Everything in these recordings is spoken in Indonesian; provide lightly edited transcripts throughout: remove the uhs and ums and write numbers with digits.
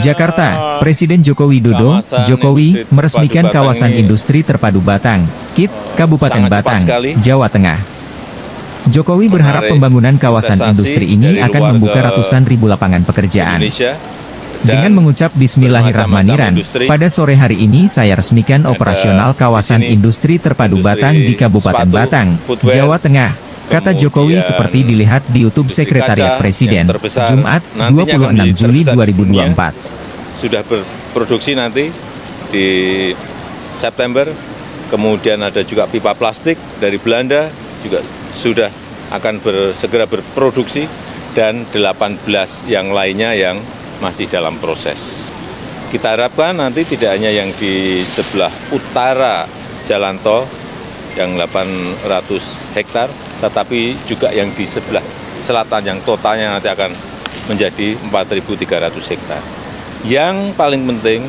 Jakarta, Presiden Joko Widodo, meresmikan kawasan industri terpadu Batang, KIT, Kabupaten Batang, Jawa Tengah. Jokowi berharap pembangunan kawasan industri ini akan membuka ratusan ribu lapangan pekerjaan. Dengan mengucap Bismillahirrahmanirrahim, pada sore hari ini saya resmikan operasional kawasan industri terpadu Batang di Kabupaten Batang, Jawa Tengah. Kata Jokowi seperti dilihat di YouTube Sekretariat Presiden, Jumat, 26 Juli 2024. Sudah berproduksi nanti di September, kemudian ada juga pipa plastik dari Belanda, juga sudah akan segera berproduksi, dan 18 yang lainnya yang masih dalam proses. Kita harapkan nanti tidak hanya yang di sebelah utara jalan tol, yang 800 hektar, tetapi juga yang di sebelah selatan yang totalnya nanti akan menjadi 4.300 hektar. Yang paling penting,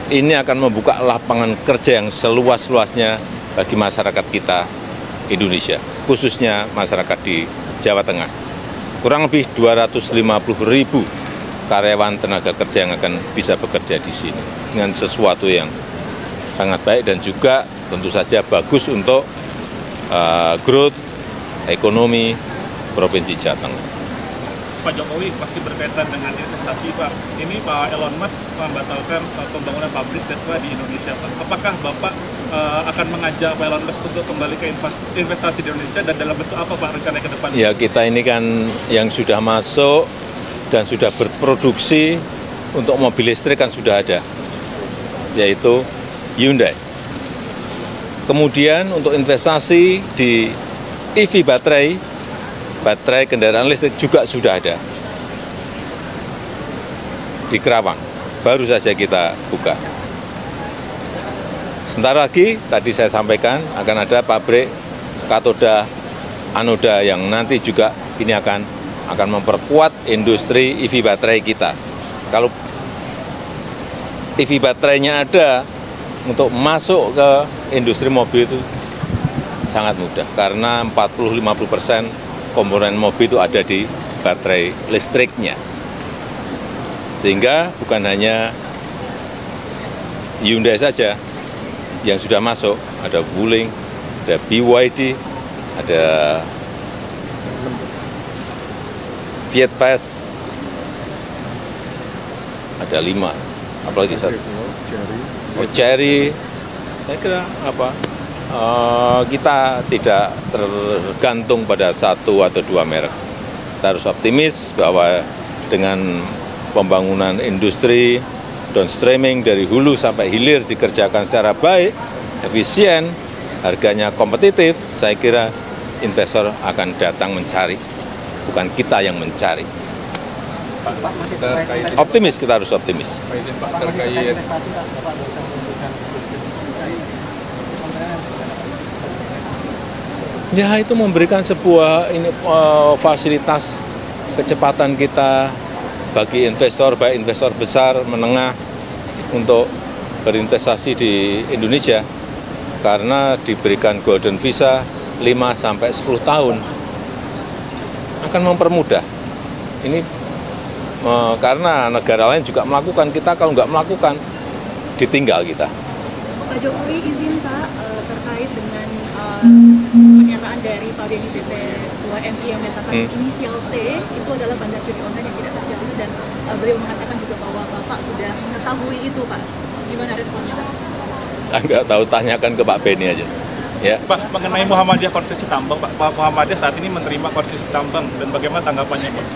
ini akan membuka lapangan kerja yang seluas-luasnya bagi masyarakat kita Indonesia, khususnya masyarakat di Jawa Tengah. Kurang lebih 250.000 karyawan tenaga kerja yang akan bisa bekerja di sini dengan sesuatu yang sangat baik dan juga tentu saja bagus untuk growth ekonomi Provinsi Jawa Tengah. Pak Jokowi masih berkaitan dengan investasi, Pak. Ini Pak Elon Musk membatalkan pembangunan pabrik Tesla di Indonesia, Pak. Apakah Bapak akan mengajak Pak Elon Musk untuk kembali ke investasi di Indonesia, dan dalam bentuk apa Pak rencana ke depan? Ya, kita ini kan yang sudah masuk dan sudah berproduksi untuk mobil listrik kan sudah ada, yaitu Hyundai. Kemudian untuk investasi di EV baterai kendaraan listrik juga sudah ada di Kerawang, baru saja kita buka. Sebentar lagi, tadi saya sampaikan, akan ada pabrik katoda anoda yang nanti juga ini akan memperkuat industri EV baterai kita. Kalau EV baterainya ada, untuk masuk ke industri mobil itu sangat mudah, karena 40-50% komponen mobil itu ada di baterai listriknya. Sehingga bukan hanya Hyundai saja yang sudah masuk, ada Wuling, ada BYD, ada Fiat Fast, ada 5, apalagi satu. Chery, saya kira kita tidak tergantung pada satu atau dua merek. Kita harus optimis bahwa dengan pembangunan industri downstreaming dari hulu sampai hilir dikerjakan secara baik, efisien, harganya kompetitif, saya kira investor akan datang mencari, bukan kita yang mencari. Optimis, kita harus optimis. Ya, itu memberikan sebuah fasilitas kecepatan kita bagi investor, baik investor besar, menengah, untuk berinvestasi di Indonesia, karena diberikan golden visa 5-10 tahun, akan mempermudah. Ini karena negara lain juga melakukan, kita kalau nggak melakukan, ditinggal kita. Pak Jokowi izin Pak terkait dengan pernyataan dari Pak Beni Ketua MI yang menyatakan inisial T itu adalah bandar judi online yang tidak terjadi, dan beliau mengatakan juga bahwa Bapak sudah mengetahui itu, Pak. Gimana responnya, Pak? Nggak tahu, tanyakan ke Pak Beni aja. Ya. Pak, mengenai Muhammadiyah Konsesi Tambang, Pak Muhammadiyah saat ini menerima konsesi tambang, dan bagaimana tanggapannya, Pak?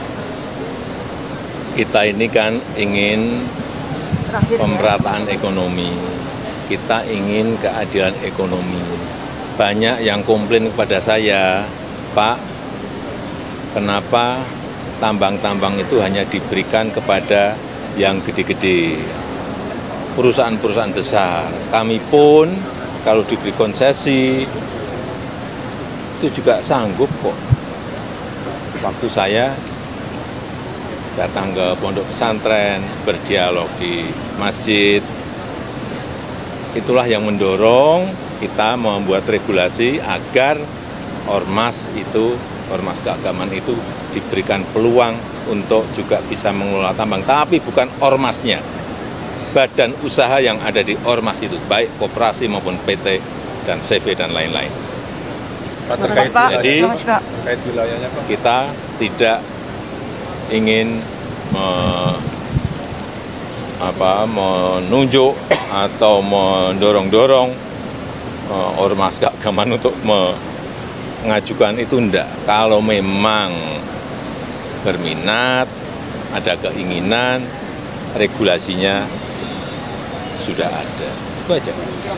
Kita ini kan ingin pemerataan ekonomi, kita ingin keadilan ekonomi. Banyak yang komplain kepada saya, Pak, kenapa tambang-tambang itu hanya diberikan kepada yang gede-gede, perusahaan-perusahaan besar. Kami pun kalau diberi konsesi, itu juga sanggup kok. Waktu saya datang ke pondok pesantren, berdialog di masjid, itulah yang mendorong kita membuat regulasi agar ormas keagamaan itu diberikan peluang untuk juga bisa mengelola tambang, tapi bukan ormasnya, badan usaha yang ada di ormas itu, baik koperasi maupun PT dan CV dan lain-lain. Jadi kita tidak ingin menunjuk atau mendorong-dorong ormas keagamaan untuk mengajukan itu, enggak. Kalau memang berminat, ada keinginan, regulasinya sudah ada. Itu aja.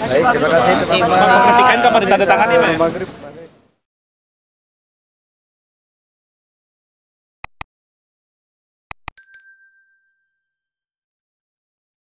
Terima kasih. Memastikan kapan ditandatangani, Pak?